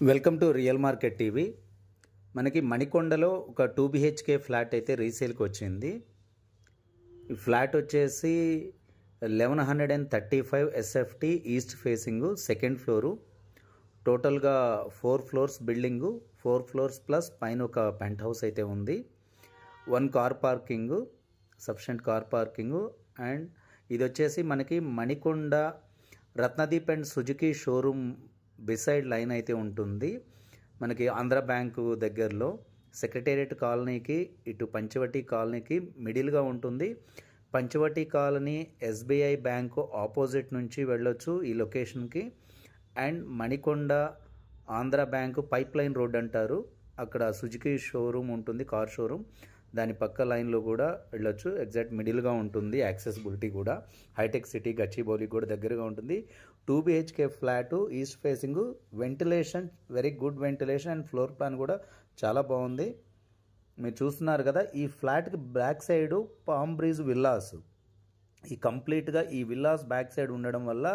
Welcome to real market TV. మనకి మణికొండలో ఒక 2 BHK flat అయితే రీసేల్కి వచ్చింది. ఈ ఫ్లాట్ వచ్చేసి 1135 SFT east facing, second floor. టోటల్గా 4 ఫ్లోర్స్ బిల్డింగు, 4 ఫ్లోర్స్ ప్లస్ పైన ఒక పెంట్ హౌస్ అయితే ఉంది. 1 car parking, sufficient car parking. And ఇది వచ్చేసి మనకి Manikonda Ratnadeep and Suzuki showroom beside line అయితే ఉంటుంది. మనకి ఆంధ్ర బ్యాంకు దగ్గరలో సెక్రటేరియట్ కాలనీకి ఇటు పంచవటి కాలనీకి మిడిల్గా ఉంటుంది. Panchavati colony SBI bank opposite నుంచి వెళ్ళొచ్చు ఈ లొకేషన్కి. And Manikonda Andhra bank pipe line road అంటారు, అక్కడ సుజుకి షోరూమ్ ఉంటుంది, కార్ షోరూమ్. దాని పక్క లైన్లో కూడా వెళ్ళొచ్చు. ఎగ్జాక్ట్ మిడిల్గా ఉంటుంది. యాక్సెసిబిలిటీ కూడా హైటెక్ సిటీ గచ్చిబౌలి కూడా దగ్గరగా ఉంటుంది. 2 BHK flat, east facing, ventilation very good ventilation and floor plan కూడా చాలా బాగుంది. మీరు చూస్తున్నారు కదా, ఈ ఫ్లాట్కి back side palm breeze villas. ఈ కంప్లీట్గా ఈ విల్లాస్ బ్యాక్ సైడ్ ఉండడం వల్ల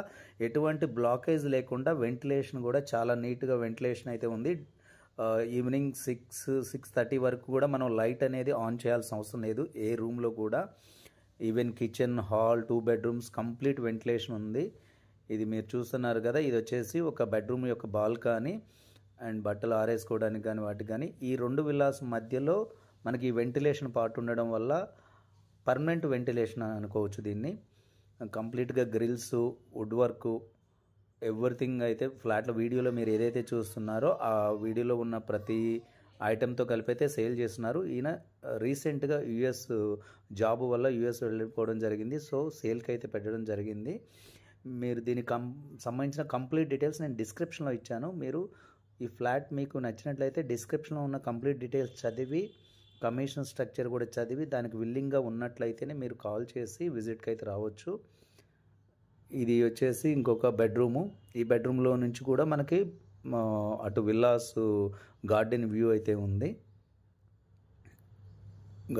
ఎటువంటి బ్లాకేజ్ లేకుండా వెంటిలేషన్ కూడా చాలా నీట్గా వెంటిలేషన్ అయితే ఉంది. ఈవినింగ్ 6-6:30 వరకు కూడా మనం లైట్ అనేది ఆన్ చేయాల్సిన అవసరం లేదు ఏ రూమ్లో కూడా. Even kitchen, hall, 2 bedrooms complete ventilation ఉంది. ఇది మీరు చూస్తున్నారు కదా, ఇది వచ్చేసి ఒక బెడ్రూమ్ యొక్క బాల్కనీ అండ్ బట్టలు ఆరేసుకోవడానికి కానీ వాటికి కానీ. ఈ 2 విల్లాస్ మధ్యలో మనకి వెంటిలేషన్ పార్ట్ ఉండడం వల్ల పర్మనెంట్ వెంటిలేషన్ అనుకోవచ్చు దీన్ని. కంప్లీట్గా గ్రిల్స్, వుడ్ వర్క్, ఎవ్రీథింగ్ అయితే ఫ్లాట్లో వీడియోలో మీరు ఏదైతే చూస్తున్నారో ఆ వీడియోలో ఉన్న ప్రతి ఐటెంతో కలిపి అయితే సేల్ చేస్తున్నారు. ఈయన రీసెంట్గా US జాబ్ వల్ల US వెళ్ళిపోవడం జరిగింది. సో సేల్కి అయితే పెట్టడం జరిగింది. మీరు దీనికి సంబంధించిన కంప్లీట్ డీటెయిల్స్ నేను డిస్క్రిప్షన్లో ఇచ్చాను. మీరు ఈ ఫ్లాట్ మీకు నచ్చినట్లయితే డిస్క్రిప్షన్లో ఉన్న కంప్లీట్ డీటెయిల్స్ చదివి, కమిషన్ స్ట్రక్చర్ కూడా చదివి, దానికి విల్లింగ్గా ఉన్నట్లయితేనే మీరు కాల్ చేసి విజిట్కి అయితే రావచ్చు. ఇది వచ్చేసి ఇంకొక బెడ్రూము. ఈ బెడ్రూమ్లో నుంచి కూడా మనకి అటు విల్లాస్ గార్డెన్ వ్యూ అయితే ఉంది.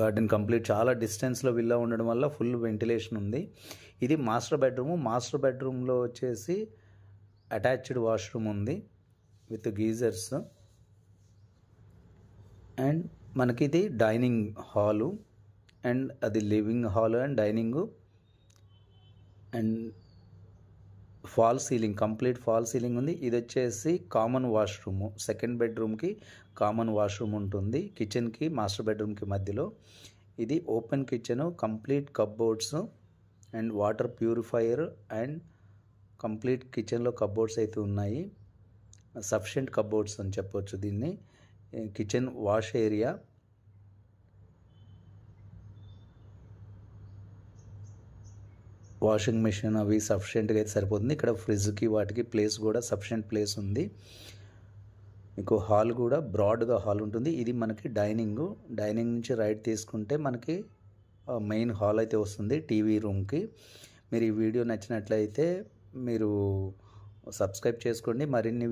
గార్డెన్ కంప్లీట్ చాలా డిస్టెన్స్లో విల్లా ఉండడం వల్ల ఫుల్ వెంటిలేషన్ ఉంది. ఇది మాస్టర్ బెడ్రూము. మాస్టర్ బెడ్రూమ్లో వచ్చేసి అటాచ్డ్ వాష్రూమ్ ఉంది విత్ గీజర్స్. అండ్ మనకి ఇది డైనింగ్ హాలు అండ్ అది living hall and dining. And fall ceiling, complete fall ceiling ఉంది. ఇది వచ్చేసి కామన్ వాష్రూము. సెకండ్ బెడ్రూమ్కి కామన్ వాష్రూమ్ ఉంటుంది, కిచెన్కి మాస్టర్ బెడ్రూమ్కి మధ్యలో. ఇది open kitchen, complete cupboards and water purifier and complete కిచెన్లో కప్బోర్డ్స్ అయితే ఉన్నాయి. సఫిషియెంట్ కప్బోర్డ్స్ అని చెప్పొచ్చు దీన్ని. Kitchen wash area, washing machine అవి సఫిషియెంట్గా అయితే సరిపోతుంది. ఇక్కడ ఫ్రిడ్జ్కి వాటికి ప్లేస్ కూడా సఫిషియెంట్ ప్లేస్ ఉంది. మీకు హాల్ కూడా బ్రాడ్గా హాల్ ఉంటుంది. ఇది మనకి డైనింగ్. డైనింగ్ నుంచి రైట్ తీసుకుంటే మనకి మెయిన్ హాల్ అయితే వస్తుంది టీవీ రూమ్కి. మీరు ఈ వీడియో నచ్చినట్లయితే మీరు సబ్స్క్రైబ్ చేసుకోండి. మరిన్ని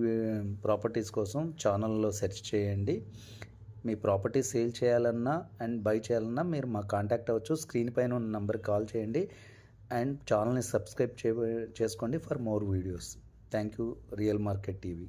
ప్రాపర్టీస్ కోసం ఛానల్లో సెర్చ్ చేయండి. మీ ప్రాపర్టీ సేల్ చేయాలన్నా అండ్ బై చేయాలన్నా మీరు మా కాంటాక్ట్ అవ్వచ్చు. స్క్రీన్ పైన ఉన్న నెంబర్కి కాల్ చేయండి అండ్ ఛానల్ని సబ్స్క్రైబ్ చేసుకోండి for more videos. Thank you real market TV.